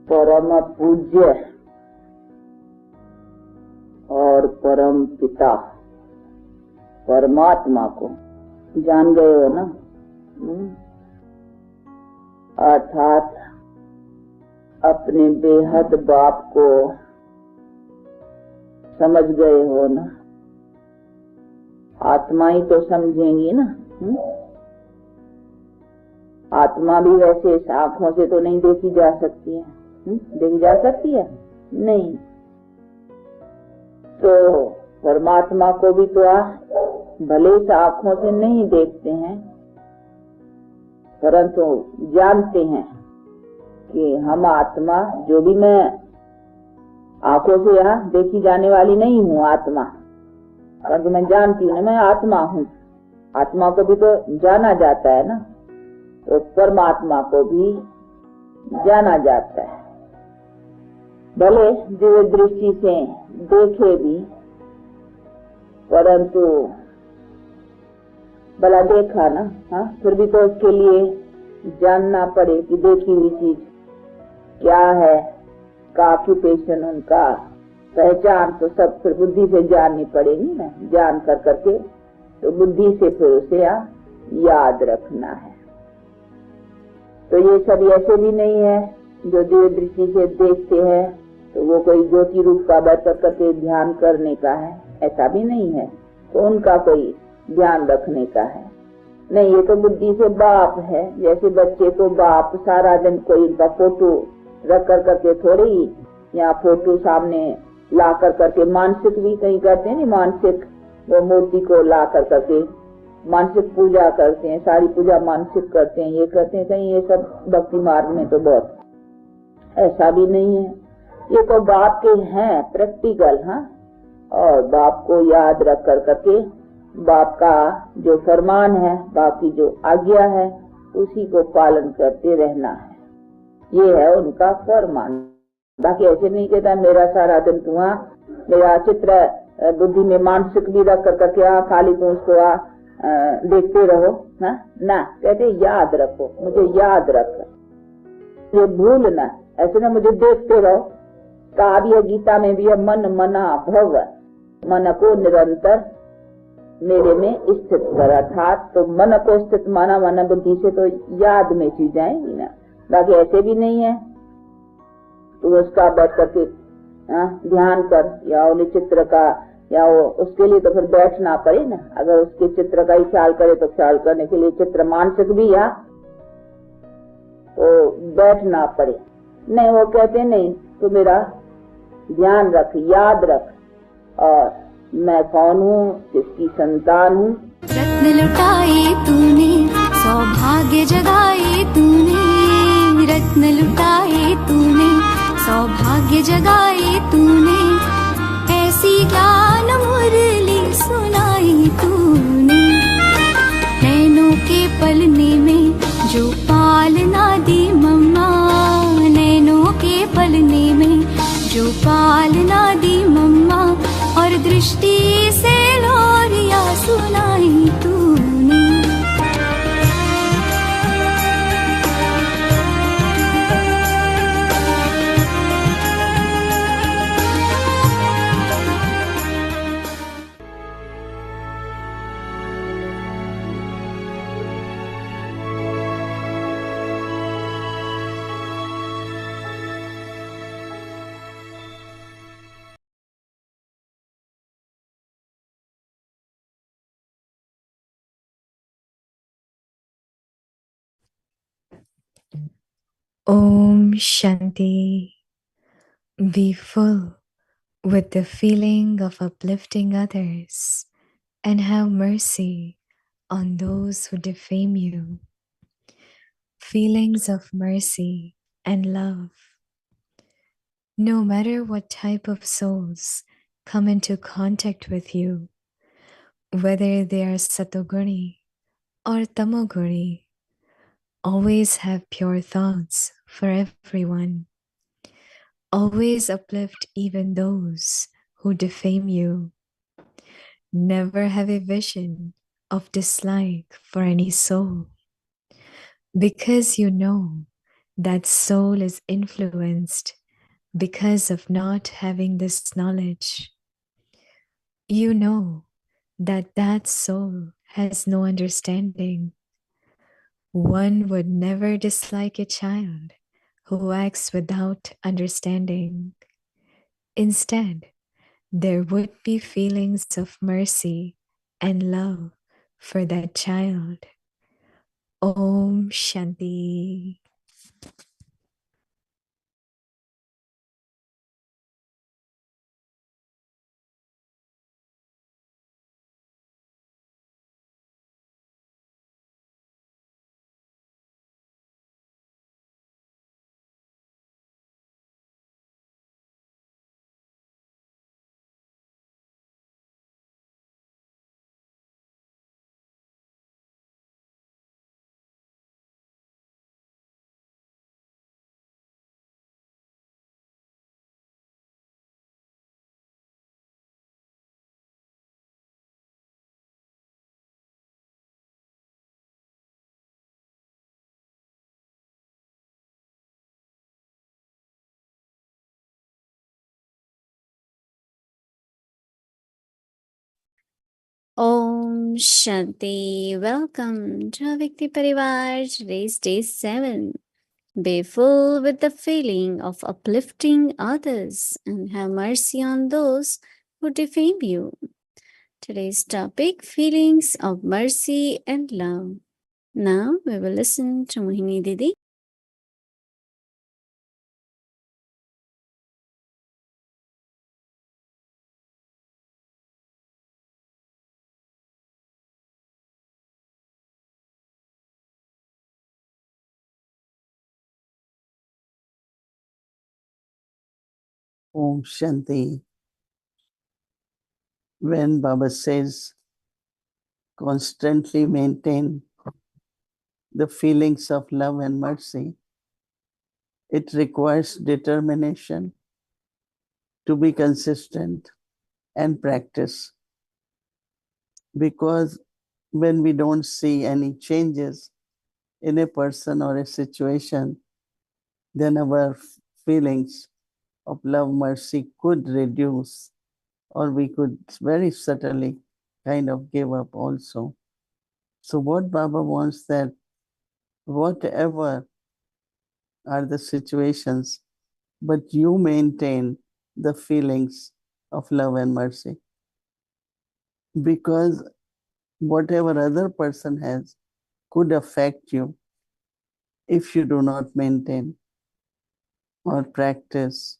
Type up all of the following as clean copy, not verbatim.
परम पूज्य और परम पिता परमात्मा को जान गए हो ना। अर्थात अपने बेहद बाप को समझ गए हो ना। आत्मा ही तो समझेंगी ना। आत्मा भी वैसे इस आंखों से तो नहीं देखी जा सकती है। देखी जा सकती है नहीं। तो परमात्मा को भी तो भले इस आंखों से नहीं देखते हैं, परंतु जानते हैं कि हम आत्मा, जो भी मैं आंखों से यहाँ देखी जाने वाली नहीं हूँ आत्मा, परंतु मैं जानती हूँ ना मैं आत्मा हूँ। आत्मा को भी तो जाना जाता है ना, तो परमात्मा को भी जाना जाता है। भले दिव्य दृष्टि से देखे भी, परंतु भला देखा ना, हाँ, फिर भी तो उसके लिए जानना पड़े कि देखी हुई चीज क्या है, का ऑक्यूपेशन, उनका पहचान तो सब फिर बुद्धि से जाननी पड़ेगी ना। जान कर करके तो बुद्धि से फिर उसे याद रखना है। तो ये सब ऐसे भी नहीं है जो दिव्य दृष्टि से देखते हैं तो वो कोई ज्योति रूप का बैठ करके ध्यान करने का है, ऐसा भी नहीं है। तो उनका कोई ध्यान रखने का है नहीं। ये तो बुद्धि से बाप है। जैसे बच्चे को बाप सारा दिन कोई उनका फोटो रख कर करके थोड़े ही, या फोटो सामने ला कर करके मानसिक भी कहीं करते हैं, मानसिक वो मूर्ति को ला कर करके मानसिक पूजा करते हैं, सारी पूजा मानसिक करते हैं, ये करते हैं। कहीं ये सब भक्ति मार्ग में तो बहुत, ऐसा भी नहीं है। ये तो बाप के हैं प्रैक्टिकल, हाँ। और बाप को याद रख कर करके बाप का जो फरमान है, बाप की जो आज्ञा है, उसी को पालन करते रहना है। ये है उनका फरमान। बाकी ऐसे नहीं कहता मेरा सारा दिन तू मेरा चित्र बुद्धि में मानसिक भी रख कर करके खाली तू उसको देखते रहो ना। कहते याद रखो, मुझे याद रख, ये भूलना, ऐसे ना मुझे देखते रहो। कहा भी है गीता में भी है, मन मना भव, मन को निरंतर मेरे में स्थित कर। अर्थात तो मन को स्थित माना, मन बुद्धि से तो याद में चीज आएंगी ना। बाकी ऐसे भी नहीं है तो उसका बैठ करके ध्यान कर, या उन्हें चित्र का, या वो उसके लिए तो फिर बैठना पड़े ना। अगर उसके चित्र का ही ख्याल करे तो ख्याल करने के लिए चित्र मानसिक भी तो बैठना पड़े। नहीं, वो कहते नहीं, तो मेरा ध्यान रख, याद रख, और मैं कौन हूँ, किसकी संतान हूँ। रत्न लुटाए तूने, सौभाग्य जगाए तूने, रत्न लुटाए तूने, सौभाग्य जगाए तूने, ऐसी ज्ञान मुरली सुनाई तूने। नैनों के पलने में जो पालना दी मम्मा, नैनों के पलने में जो पालना दी मम्मा, और दृष्टि से लोरिया सुनाई तूने। Om Shanti. Be full with the feeling of uplifting others and have mercy on those who defame you. Feelings of mercy and love. No matter what type of souls come into contact with you, whether they are Satoguni or Tamoguni, always have pure thoughts for everyone. Always uplift even those who defame you. Never have a vision of dislike for any soul, because you know that soul is influenced because of not having this knowledge. You know that that soul has no understanding. One would never dislike a child who acts without understanding. Instead, there would be feelings of mercy and love for that child. Om Shanti. Om Shanti. Welcome to Vikti Parivar. Today's day 7. Be full with the feeling of uplifting others and have mercy on those who defame you. Today's topic, feelings of mercy and love. Now we will listen to Mohini Didi. Om Shanti. When Baba says constantly maintain the feelings of love and mercy, it requires determination to be consistent and practice. Because when we don't see any changes in a person or a situation, then our feelings of love, mercy could reduce, or we could very subtly kind of give up also. So what Baba wants, that whatever are the situations, but you maintain the feelings of love and mercy. Because whatever other person has could affect you if you do not maintain or practice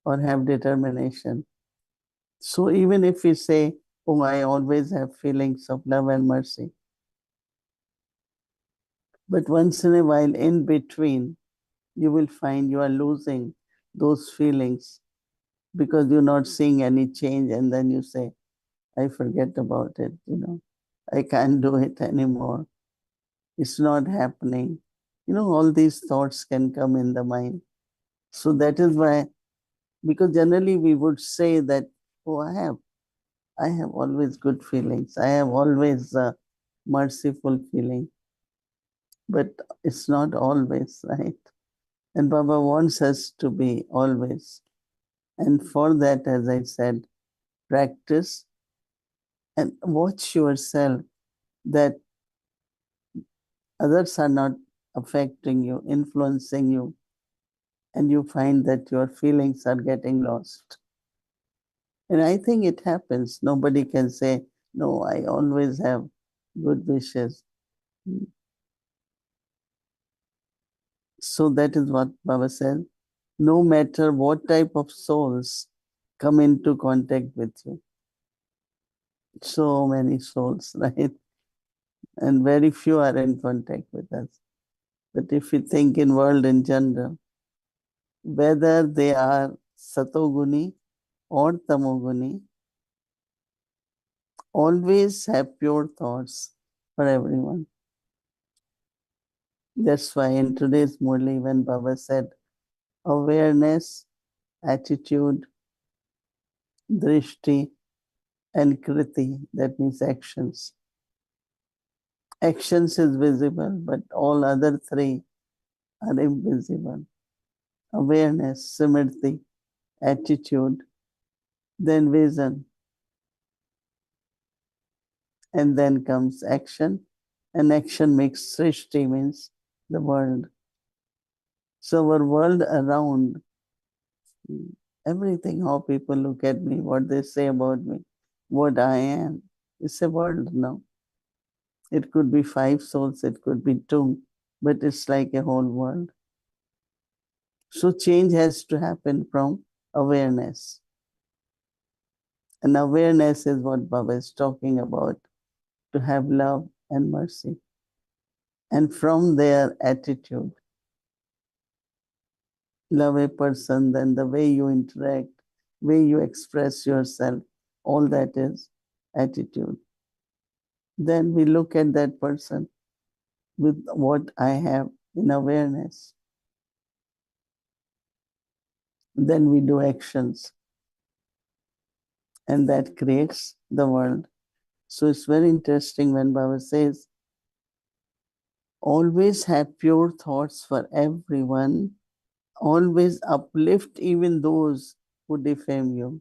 or have determination. So even if we say, oh, I always have feelings of love and mercy, but once in a while in between, you will find you are losing those feelings because you're not seeing any change, and then you say, I forget about it, I can't do it anymore. It's not happening. All these thoughts can come in the mind. So that is why, because generally we would say that, oh, I have always good feelings. I have always merciful feeling. But it's not always, right? And Baba wants us to be always. And for that, as I said, practice and watch yourself that others are not affecting you, influencing you, and you find that your feelings are getting lost. And I think it happens. Nobody can say, no, I always have good wishes. So that is what Baba said. No matter what type of souls come into contact with you. So many souls, right? And very few are in contact with us. But if we think in world in general, whether they are satoguni or tamoguni, always have pure thoughts for everyone. That's why in today's Murli, when Baba said awareness, attitude, drishti, and kriti, that means actions. Actions is visible, but all other three are invisible. Awareness, simriti, attitude, then vision, and then comes action. And action makes srishti, means the world. So our world around, everything, how people look at me, what they say about me, what I am, it's a world now. It could be 5 souls, it could be 2, but it's like a whole world. So change has to happen from awareness. And awareness is what Baba is talking about, to have love and mercy. And from their attitude, love a person, then the way you interact, way you express yourself, all that is attitude. Then we look at that person with what I have in awareness. Then we do actions, and that creates the world. So it's very interesting when Baba says, always have pure thoughts for everyone, always uplift even those who defame you.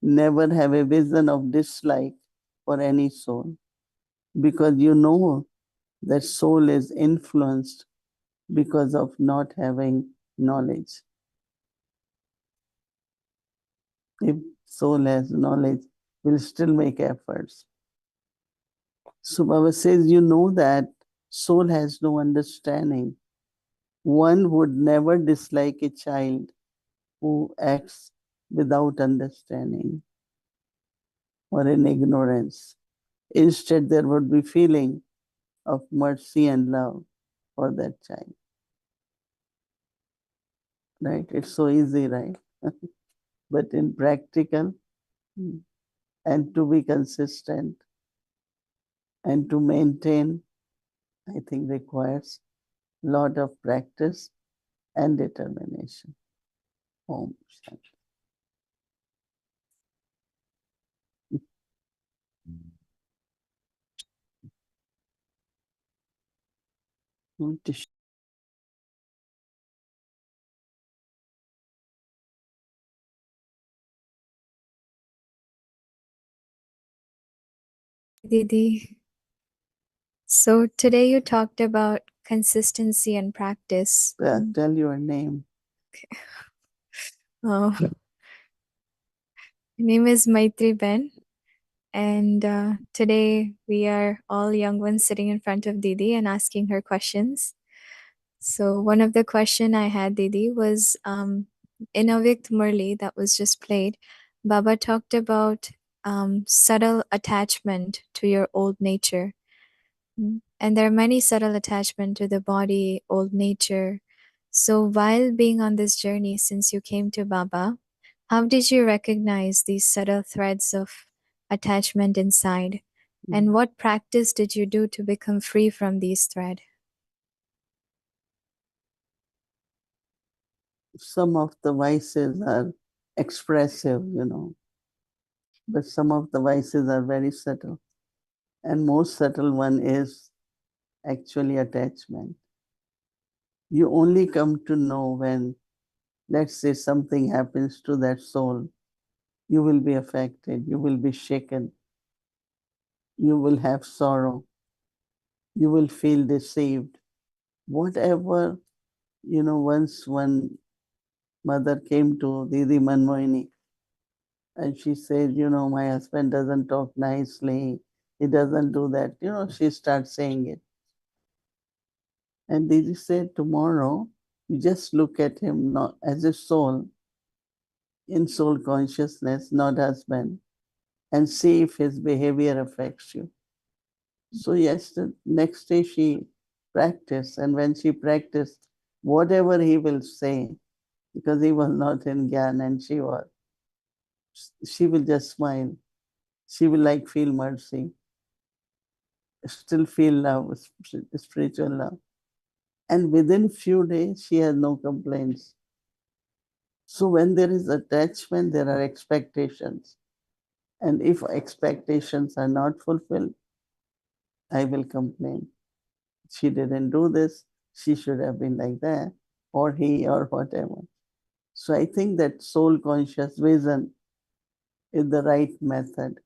Never have a vision of dislike for any soul, because you know that soul is influenced because of not having knowledge. If soul has knowledge, will still make efforts. So Baba says, you know that soul has no understanding. One would never dislike a child who acts without understanding or in ignorance. Instead, there would be feeling of mercy and love for that child. Right? It's so easy, right? But in practical, and to be consistent and to maintain, I think requires a lot of practice and determination. Om Shanti. Didi. So today you talked about consistency and practice. Yeah, tell your name. Oh, my name is Maitri Ben, and today we are all young ones sitting in front of Didi and asking her questions. So one of the question I had, Didi, was in Avyakt Murli that was just played, Baba talked about subtle attachment to your old nature. And there are many subtle attachment to the body, old nature. So while being on this journey since you came to Baba, how did you recognize these subtle threads of attachment inside? And what practice did you do to become free from these threads? Some of the vices are expressive, but some of the vices are very subtle. And most subtle one is actually attachment. You only come to know when, let's say, something happens to that soul, you will be affected, you will be shaken, you will have sorrow, you will feel deceived. Whatever, once one mother came to Didi Manmohini and she said, my husband doesn't talk nicely, he doesn't do that. She starts saying it. And Didi said, tomorrow, you just look at him not as a soul, in soul consciousness, not husband, and see if his behavior affects you. So yes, the next day she practiced, and when she practiced, whatever he will say, because he was not in Gyan and she was, she will just smile. She will feel mercy, still feel love, spiritual love. And within few days, she has no complaints. So when there is attachment, there are expectations. And if expectations are not fulfilled, I will complain. she didn't do this, she should have been like that, or he, or whatever. So I think that soul conscious vision is the right method,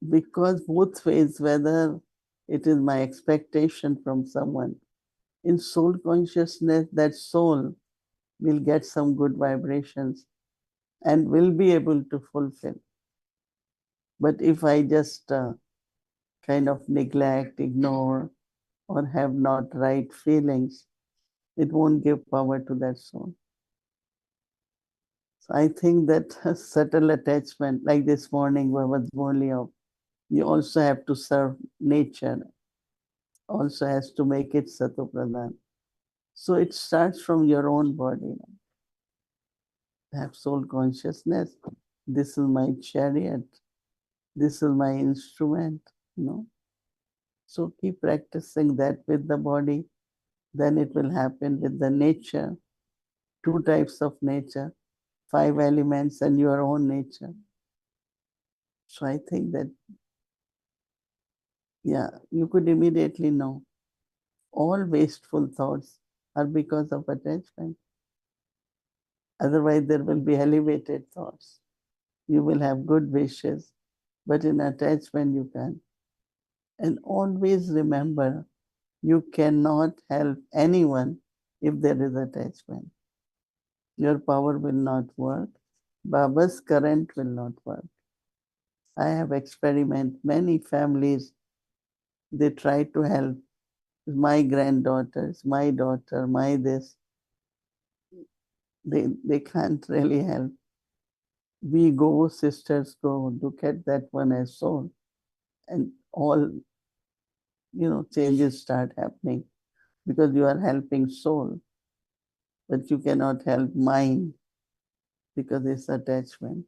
because both ways, whether it is my expectation from someone, in soul consciousness, that soul will get some good vibrations and will be able to fulfill. But if I just kind of neglect, ignore, or have not right feelings, it won't give power to that soul. So I think that subtle attachment, like this morning was only of, you also have to serve nature, also has to make it satopradhan. So it starts from your own body. Have soul consciousness. This is my chariot. This is my instrument, you know. So keep practicing that with the body. Then it will happen with the nature. Two types of nature, 5 elements and your own nature. So I think that, yeah, you could immediately know all wasteful thoughts are because of attachment. Otherwise, there will be elevated thoughts. You will have good wishes, but in attachment, you can't. And always remember, you cannot help anyone if there is attachment. Your power will not work. Baba's current will not work. I have experimented many families, they try to help my granddaughters, my daughter, my this. They can't really help. We go, sisters go, look at that one as soul. And all, changes start happening because you are helping soul, but you cannot help mind because it's attachment.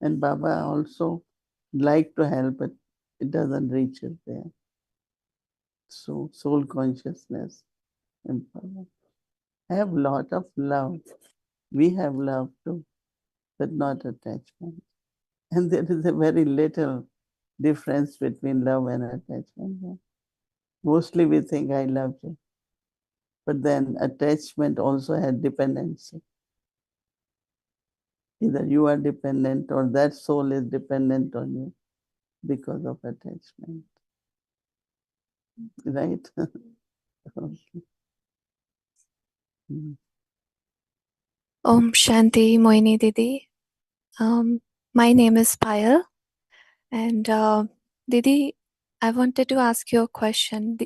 And Baba also like to help, but it doesn't reach it there. So soul consciousness, empowerment. Have lot of love. We have love too, but not attachment. And there is a very little difference between love and attachment. Mostly we think I love you. But then attachment also had dependency. Either you are dependent or that soul is dependent on you because of attachment. Right? Okay. Om Shanti Mohini Didi. My name is Payal, and Didi, I wanted to ask you a question.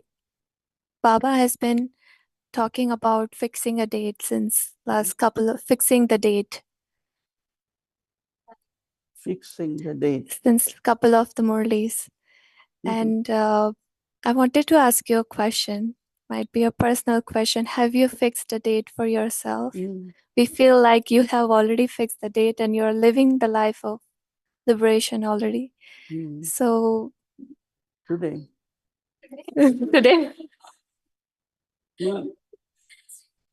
Baba has been talking about fixing a date since fixing the date Fixing the date. since couple of the Murlis, and I wanted to ask you a question. Might be a personal question. Have you fixed a date for yourself? We feel like you have already fixed the date and you're living the life of liberation already. So Today. today,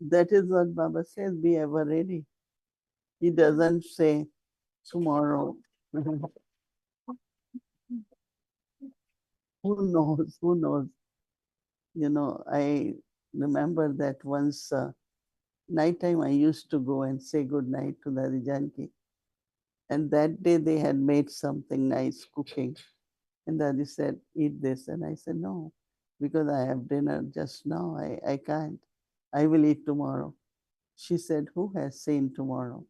That is what Baba says, be ever ready. He doesn't say tomorrow. Who knows? Who knows? I remember that once nighttime I used to go and say good night to Dadi Janki. And that day they had made something nice cooking. And Dadi said, eat this. And I said, no, because I have dinner just now. I can't. I will eat tomorrow. She said, who has seen tomorrow?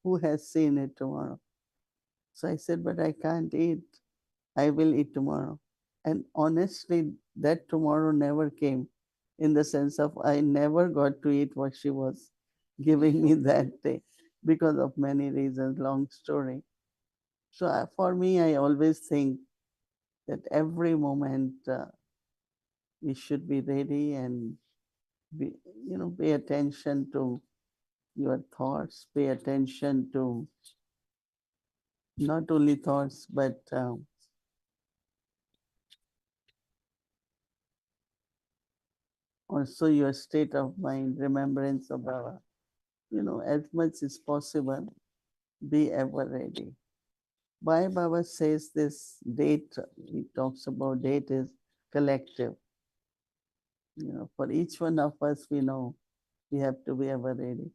Who has seen it tomorrow? So I said, but I can't eat. I will eat tomorrow. And honestly, that tomorrow never came, in the sense of I never got to eat what she was giving me that day because of many reasons, long story. So for me, I always think that every moment we should be ready and pay attention to your thoughts, pay attention to not only thoughts, but also your state of mind, remembrance of Baba. As much as possible, be ever ready. Why Baba says this date, he talks about date is collective. For each one of us, we know we have to be ever ready.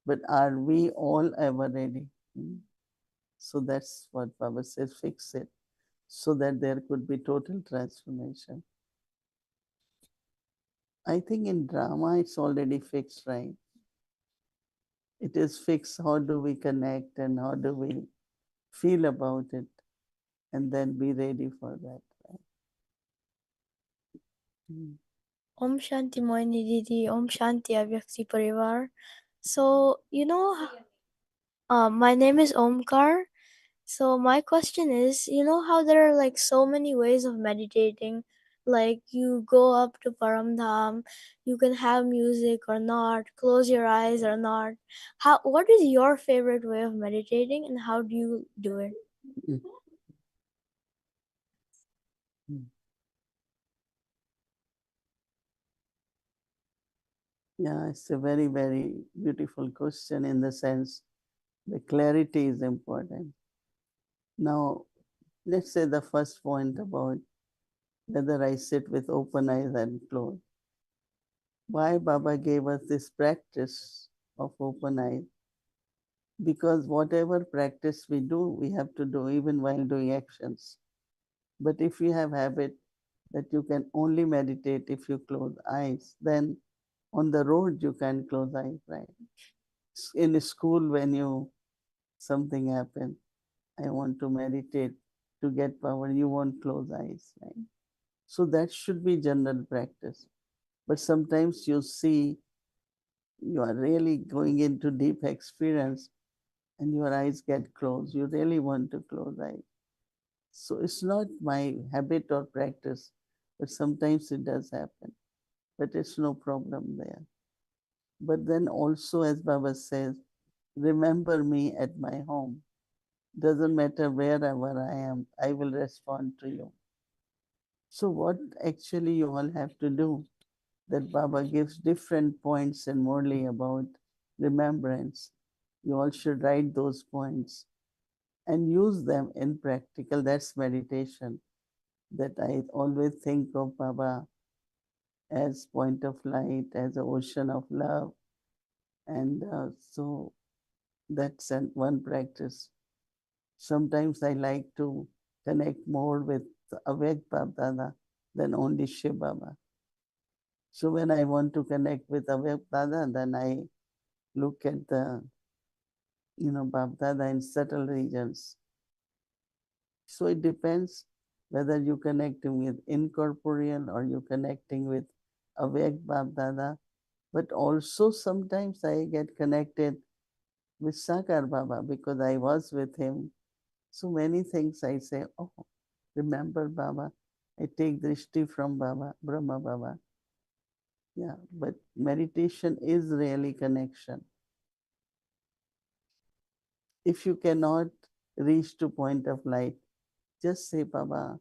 But are we all ever ready? So that's what Baba says, fix it, so that there could be total transformation. I think in drama, it's already fixed, right? It is fixed. How do we connect and how do we feel about it and then be ready for that, right? Om Shanti Mohini Didi, Om Shanti Avyakti Parivar. So, my name is Omkar. So my question is, how there are like so many ways of meditating, like you go up to Paramdham, you can have music or not, close your eyes or not. What is your favorite way of meditating and how do you do it? Yeah, it's a very, very beautiful question in the sense the clarity is important. Now, let's say the first point about whether I sit with open eyes and closed. Why Baba gave us this practice of open eyes? Because whatever practice we do, we have to do even while doing actions. But if you have habit that you can only meditate if you close eyes, then on the road you can close eyes, right? In school, when something happen, I want to meditate to get power, you won't close eyes, right? So that should be general practice. But sometimes you see you are really going into deep experience and your eyes get closed. You really want to close eyes. So it's not my habit or practice, but sometimes it does happen. But it's no problem there. But then also, as Baba says, remember me at my home. Doesn't matter wherever I am, I will respond to you. So what actually you all have to do, that Baba gives different points in Murli about remembrance. You all should write those points and use them in practical. That's meditation. That I always think of Baba as point of light, as an ocean of love. And so that's one practice. Sometimes I like to connect more with Avek Bab Dada than only Shiv Baba. So when I want to connect with Avek Dada, then I look at the, Bab Dada in subtle regions. So it depends whether you connecting with incorporeal or you connecting with Avek Bab Dada. But also sometimes I get connected with Sakar Baba because I was with him. So many things I say, oh, remember Baba. I take drishti from Baba, Brahma Baba. Yeah, but meditation is really connection. If you cannot reach to point of light, just say, Baba,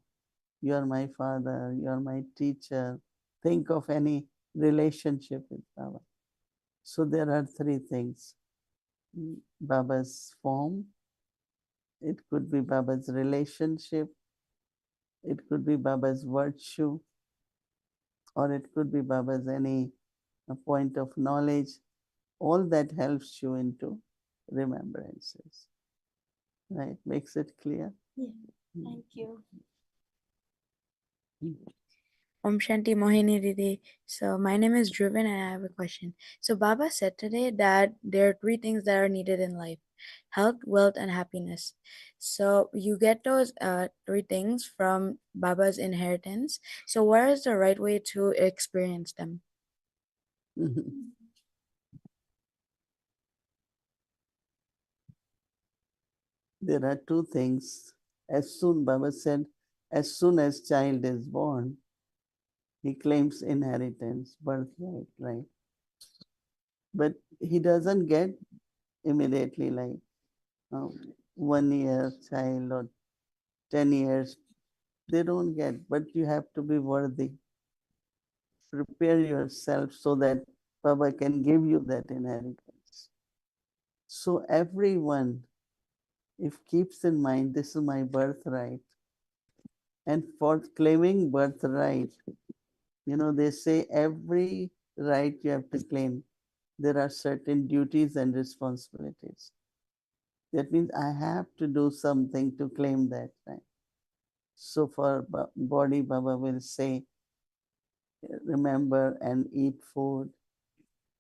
you are my father, you are my teacher. Think of any relationship with Baba. So there are three things. Baba's form, it could be Baba's relationship, it could be Baba's virtue, or it could be Baba's any point of knowledge. All that helps you into remembrances. Right? Makes it clear? Yeah. Thank you. Om Shanti Mohini Didi. So my name is Dhruvan and I have a question. So Baba said today that there are three things that are needed in life: health, wealth, and happiness. So you get those three things from Baba's inheritance. So what is the right way to experience them? There are two things. As soon, Baba said, as soon as child is born, he claims inheritance, birthright, right? But he doesn't get immediately like 1 year child or 10 years. They don't get, but you have to be worthy. Prepare yourself so that Baba can give you that inheritance. So everyone, if keeps in mind, this is my birthright, and for claiming birthright, You know, they say every right you have to claim, there are certain duties and responsibilities. That means I have to do something to claim that right. So for body, Baba will say, remember and eat food.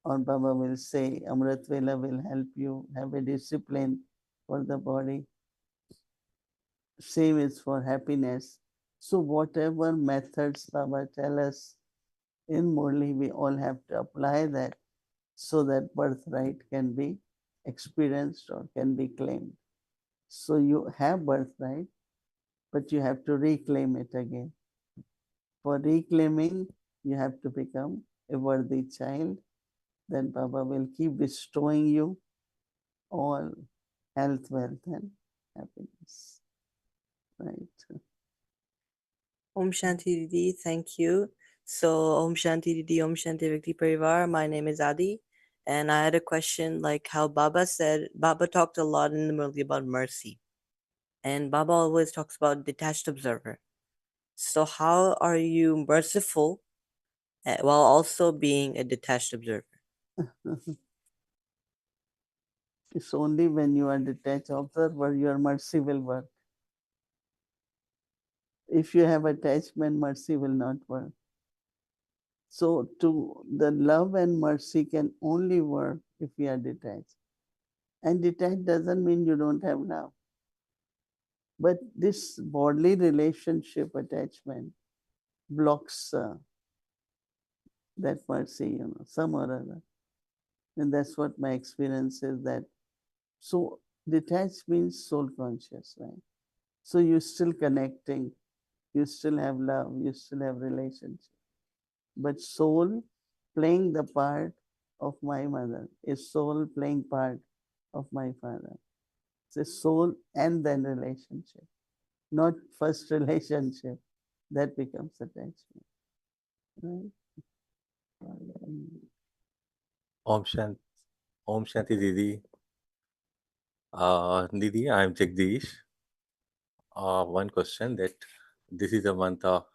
Or Baba will say, Amrit Vela will help you have a discipline for the body. Same is for happiness. So whatever methods Baba tell us in Murli, we all have to apply that so that birthright can be experienced or can be claimed. So you have birthright, but you have to reclaim it again. For reclaiming, you have to become a worthy child. Then Baba will keep bestowing you all health, wealth, and happiness. Right. Om Shanti Didi, thank you. So Om Shanti Didi, Om Shanti Vikti Parivar. My name is Adi, and I had a question like how Baba said, Baba talked a lot in the Murli about mercy, and Baba always talks about detached observer. So how are you merciful while also being a detached observer? It's only when you are detached observer your mercy will work. If you have attachment, mercy will not work. So to the love and mercy can only work if we are detached. And detached doesn't mean you don't have love. But this bodily relationship attachment blocks that mercy, you know, some or other. And that's what my experience is that. So detached means soul conscious, right? So you're still connecting, you still have love, you still have relationship. But soul playing the part of my mother is soul playing part of my father. It's a soul and then relationship, not first relationship. That becomes attachment. Right? Om Shanti, Om Shanti Didi. Didi, I'm Jagdish. One question that this is a month of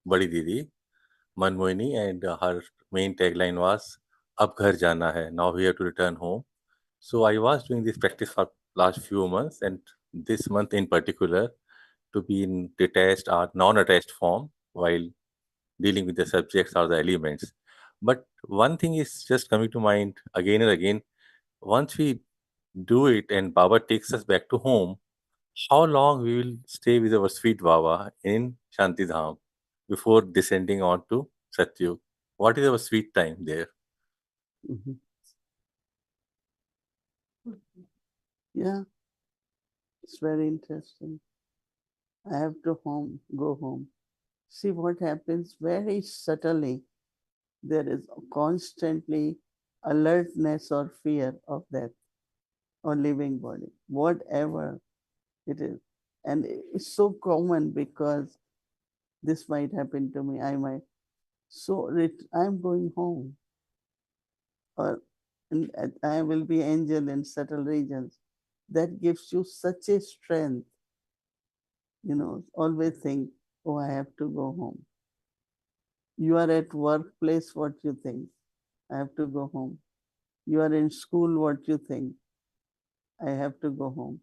Badi Didi, Mohini, and her main tagline was Ab ghar jana hai. Now we have to return home. So I was doing this practice for last few months, and this month in particular, to be in detached or non-attached form while dealing with the subjects or the elements. But one thing is just coming to mind again and again. Once we do it and Baba takes us back to home, how long we will stay with our sweet Baba in Shantidham before descending on to Satyug? What is our sweet time there? Mm-hmm. Yeah, it's very interesting. I have to go home. See what happens very subtly. There is constantly alertness or fear of death or living body, whatever it is. And it's so common because this might happen to me, I might. So I'm going home, or I will be angel in subtle regions. That gives you such a strength, you know, always think, oh, I have to go home. You are at workplace, what you think? I have to go home. You are in school, what you think? I have to go home.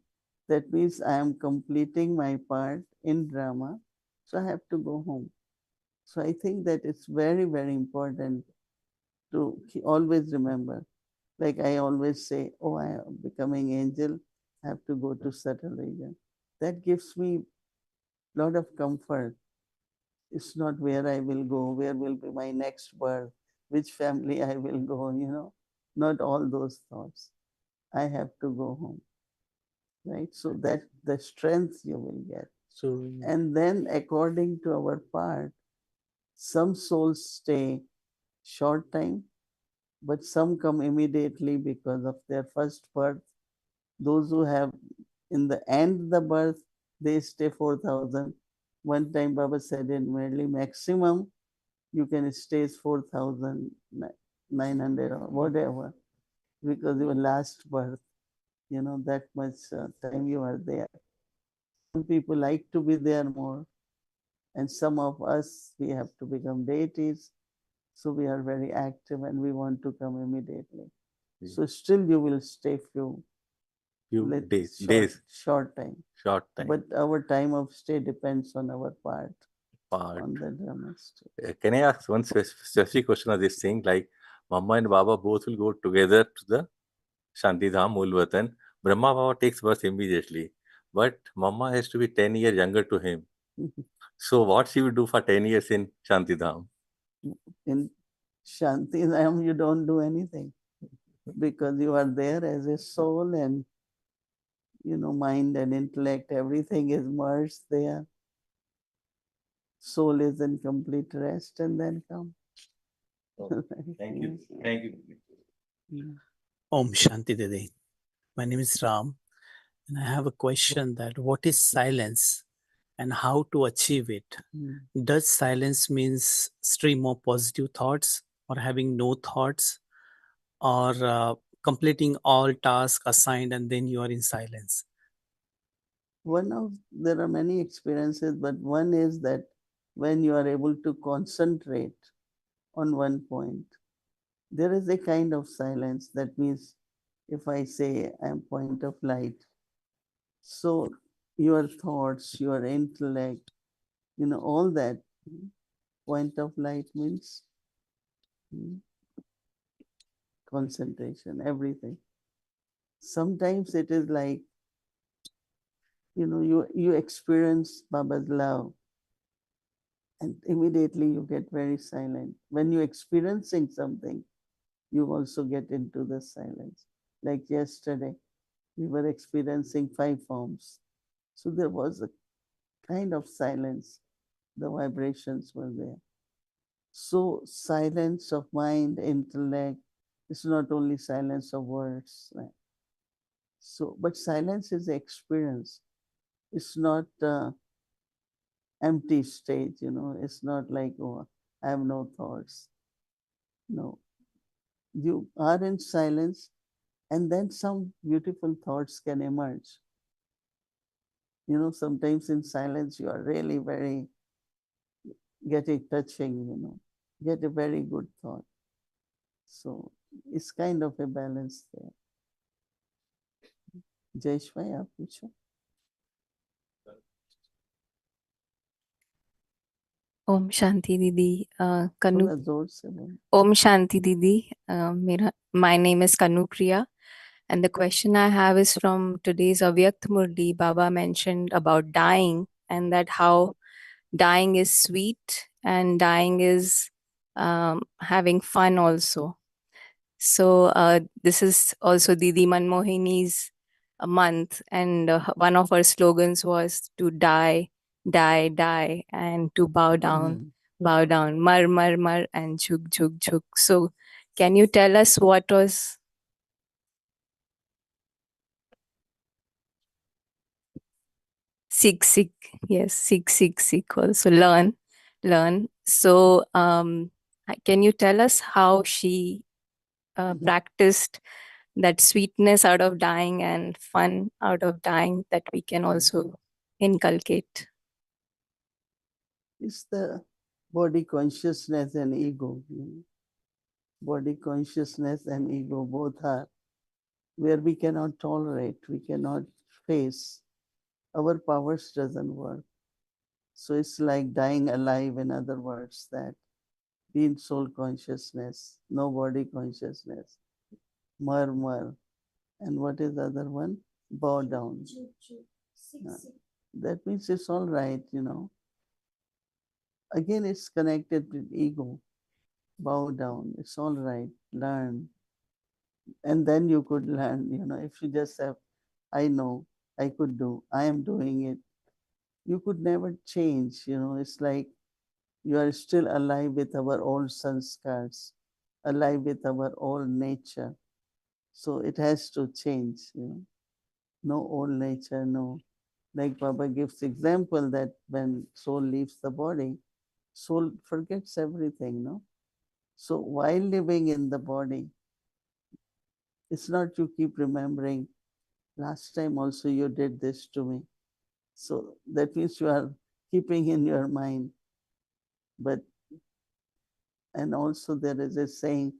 That means I am completing my part in drama, so I have to go home. So I think that it's very, very important to always remember. Like I always say, oh, I am becoming angel, I have to go to subtle region. That gives me a lot of comfort. It's not where I will go, where will be my next birth, which family I will go, you know, not all those thoughts. I have to go home, right? So that the strength you will get. So, And then according to our part, some souls stay short time, but some come immediately because of their first birth. Those who have in the end the birth, they stay 4,000. One time Baba said in merely maximum you can stay 4,900 or whatever because your last birth, you know, that much time you are there. Some people like to be there more. And some of us, we have to become deities. So we are very active and we want to come immediately. So still you will stay few short time. But our time of stay depends on our part. On the drumstick. Can I ask one specific question of this thing? Like Mama and Baba both will go together to the Shanti Dham, Ulvatan. Brahma Baba takes birth immediately, but Mama has to be 10 years younger to him. So what she will do for 10 years in Shanti Dham? In Shanti Dham, you don't do anything because you are there as a soul, and mind and intellect, everything is merged there. Soul is in complete rest and then come. Thank you. Thank you. Om Shanti Didi. My name is Ram, and I have a question that what is silence and how to achieve it? Does silence means stream of positive thoughts or having no thoughts or completing all tasks assigned and then you are in silence? There are many experiences, but one is that when you are able to concentrate on one point, there is a kind of silence. That means if I say I am point of light, so your thoughts, your intellect, all that point of light means concentration, everything. Sometimes it is like, you experience Baba's love and immediately you get very silent. When you're experiencing something, you also get into the silence. Like yesterday, we were experiencing 5 forms. So there was a kind of silence. The vibrations were there. So silence of mind, intellect, it's not only silence of words. Right? So, but silence is the experience. It's not empty state, It's not like, oh, I have no thoughts. No. You are in silence, and then some beautiful thoughts can emerge. Sometimes in silence, you are really very getting touching, get a very good thought. So it's kind of a balance there. Jayeshwai, aap pucho. Om Shanti दीदी कनु थोड़ा जोर से बोलो. ओम शांति दीदी my name is Kanu Priya, and the question I have is from today's Avyakt Murli. Baba mentioned about dying and that how dying is sweet and dying is having fun also. So this is also Didi Manmohini's month, and one of her slogans was to die, die, die, and to bow down, bow down, mar, mar, mar, and chuk, chuk, chuk. So can you tell us what was Seek, seek, yes, seek, seek, seek also, learn, learn. So can you tell us how she practiced that sweetness out of dying and fun out of dying that we can also inculcate? It's the body consciousness and ego. Body consciousness and ego both are where we cannot tolerate, we cannot face. Our powers doesn't work. So it's like dying alive, in other words, that being soul consciousness, no body consciousness, murmur, and what is the other one? Bow down. That means it's all right, Again, it's connected with ego. Bow down, it's all right, learn. And then you could learn, if you just have, I know, I could do, I am doing it. You could never change, it's like you are still alive with our old sanskars, alive with our old nature. So it has to change, No old nature, no. Like Baba gives example that when soul leaves the body, soul forgets everything, no? So while living in the body, it's not you keep remembering, last time also you did this to me. So that means you are keeping in your mind. But, and also there is a saying,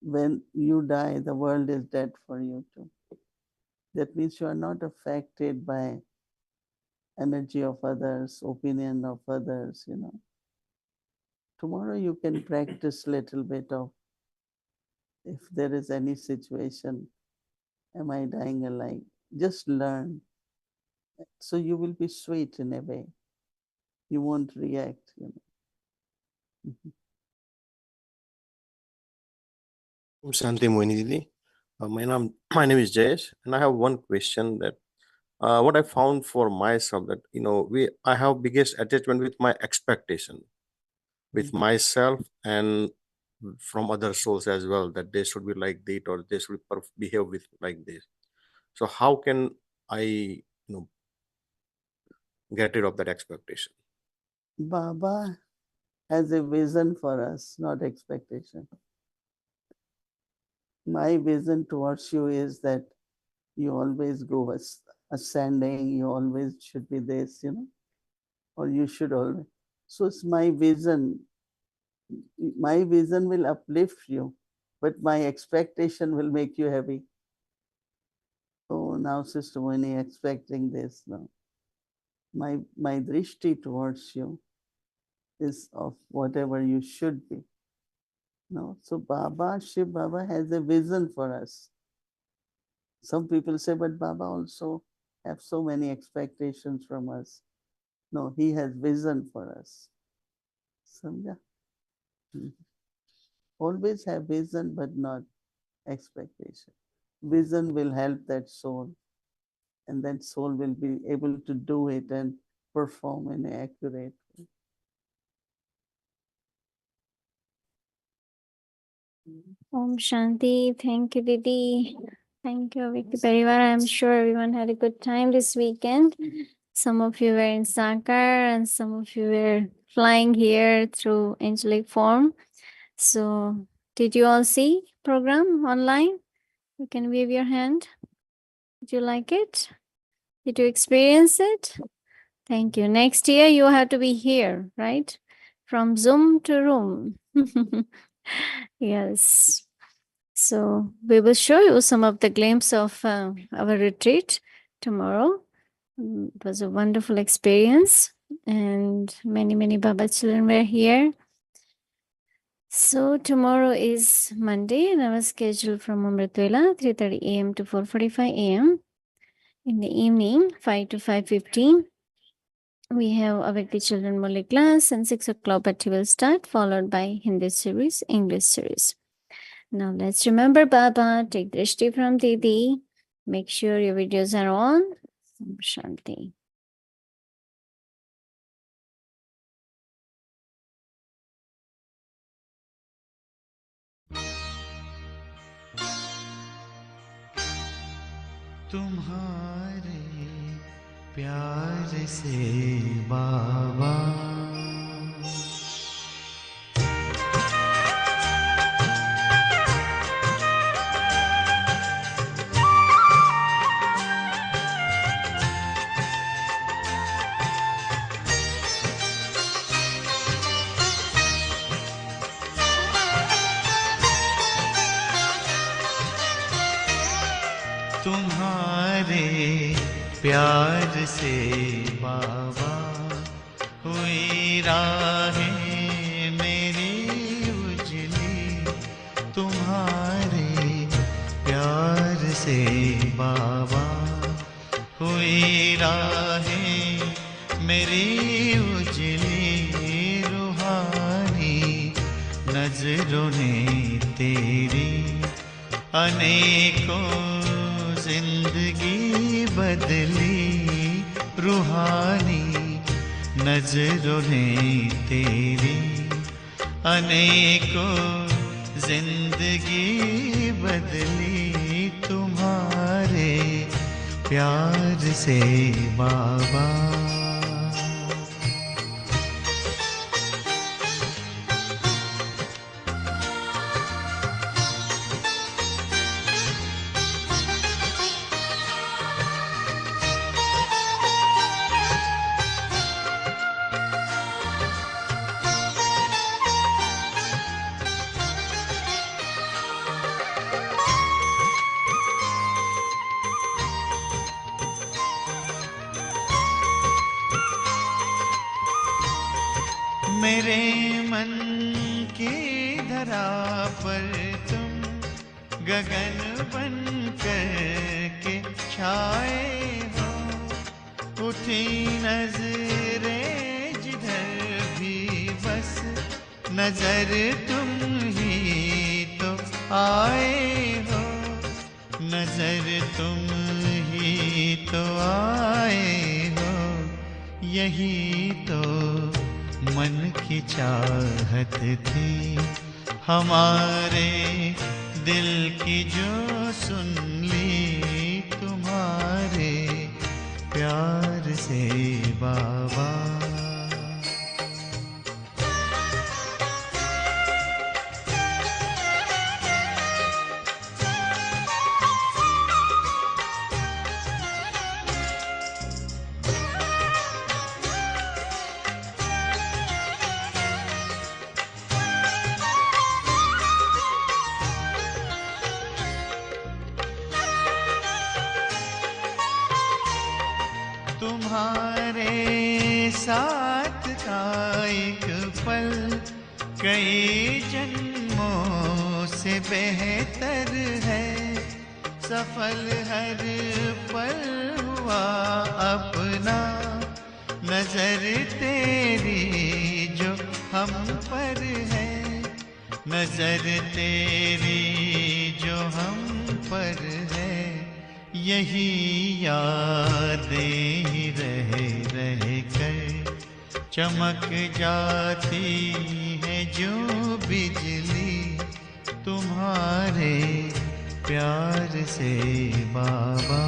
when you die, the world is dead for you too. That means you are not affected by energy of others, opinion of others, Tomorrow you can practice little bit of, if there is any situation, am I dying alive? Just learn. So you will be sweet in a way. You won't react, Shanti Mohini Didi. My name is Jayesh, and I have one question that what I found for myself that I have biggest attachment with my expectation with myself and from other souls as well, that they should be like that or they should behave with like this. So how can I get rid of that expectation? Baba has a vision for us, not expectation. My vision towards you is that you always go ascending, you always should be this, or you should always. So it's my vision. My vision will uplift you, but my expectation will make you heavy. Oh, now Sister Mohini expecting this now. My drishti towards you is of whatever you should be. No, so Baba, Shiv Baba has a vision for us. Some people say, but Baba also have so many expectations from us. No, he has vision for us. Samjha? Always have vision, but not expectation. Vision will help that soul, and that soul will be able to do it and perform in an accurate way. Om Shanti. Thank you, Didi. Thank you, Vikti Parivar. I'm sure everyone had a good time this weekend. Some of you were in Sakar and some of you were flying here through angelic form. So did you all see program online? You can wave your hand. Did you like it? Did you experience it? Thank you. Next year you have to be here, right? From Zoom to room. Yes. So we will show you some of the glimpse of our retreat tomorrow. It was a wonderful experience and many Baba children were here. So tomorrow is Monday and our schedule from Amritwela 3:30 a.m. to 4:45 a.m. In the evening 5 to 5:15. We have a Vikti Children Murli class and 6 o'clock party will start, followed by Hindi series, English series. Now let's remember Baba, take drishti from Didi. Make sure your videos are on. Om Shanti. तुम्हारे प्यार से बाबा तुम्हारे प्यार से बाबा हुई राहें मेरी उजली तुम्हारे प्यार से बाबा हुई राहें मेरी उजली रूहानी नजरों ने तेरी अनेकों जिंदगी बदली रूहानी नजरों ने तेरी अनेकों जिंदगी बदली तुम्हारे प्यार से बाबा मेरे मन की धरा पर तुम गगन बन कर के छाए हो। उठी नजरें जिधर भी बस नजर तुम ही तो आए हो। नजर तुम ही तो आए हो। यही तो मन की चाहत थी हमारे दिल की, जो सुन ली तुम्हारे प्यार से बाबा। तुम्हारे साथ का एक पल कई जन्मों से बेहतर है। सफल हर पल हुआ अपना, नजर तेरी जो हम पर है। नजर तेरी जो हम पर है। यही यादें ही रह रह कर चमक जाती है जो बिजली तुम्हारे प्यार से बाबा।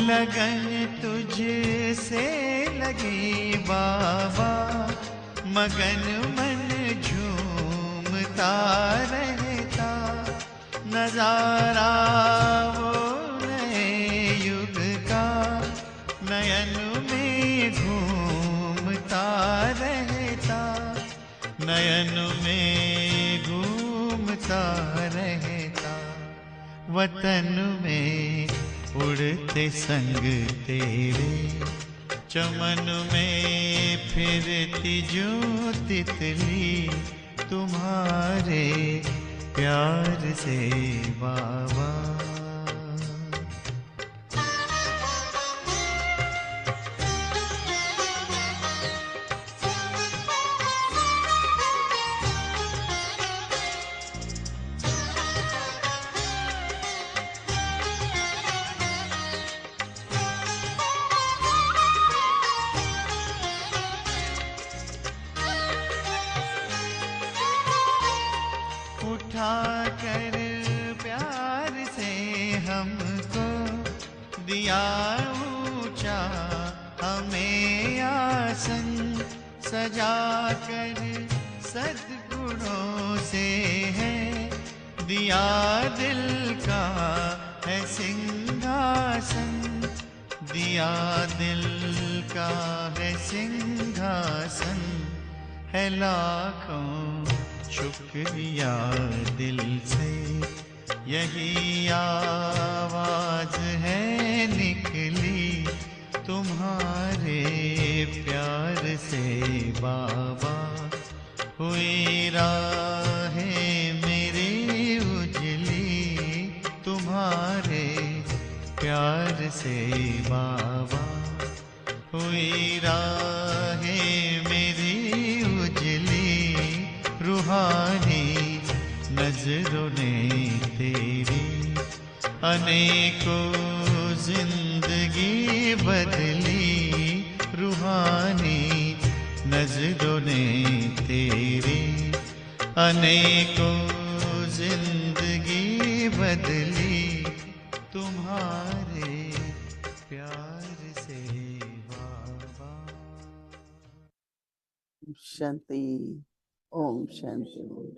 लगन तुझसे लगी बाबा, मगन मन झूमता रहता। नजारा वो नए युग का नयन में घूमता रहता। नयन में घूमता रहता। वतन में उड़ते संग तेरे, चमन में फिरती जो तितली तुम्हारे प्यार से बाबा। उठाकर प्यार से हमको दिया ऊंचा हमें आसन, सजाकर सद्गुणों से है दिया दिल का है सिंहासन। दिया दिल का है सिंहासन। है लाखों शुक्रिया दिल से, यही आवाज है निकली तुम्हारे प्यार से बाबा। हुई राहें मेरी उजली तुम्हारे प्यार से बाबा। हुई राहें मेरी उजली रूहानी नजरों ने तेरी। अनेकों जिंदगी बदली रूहानी नजरों ने तेरी। अनेकों जिंदगी बदली तुम्हारे प्यार से बाबा। Shanti. Om Shanti.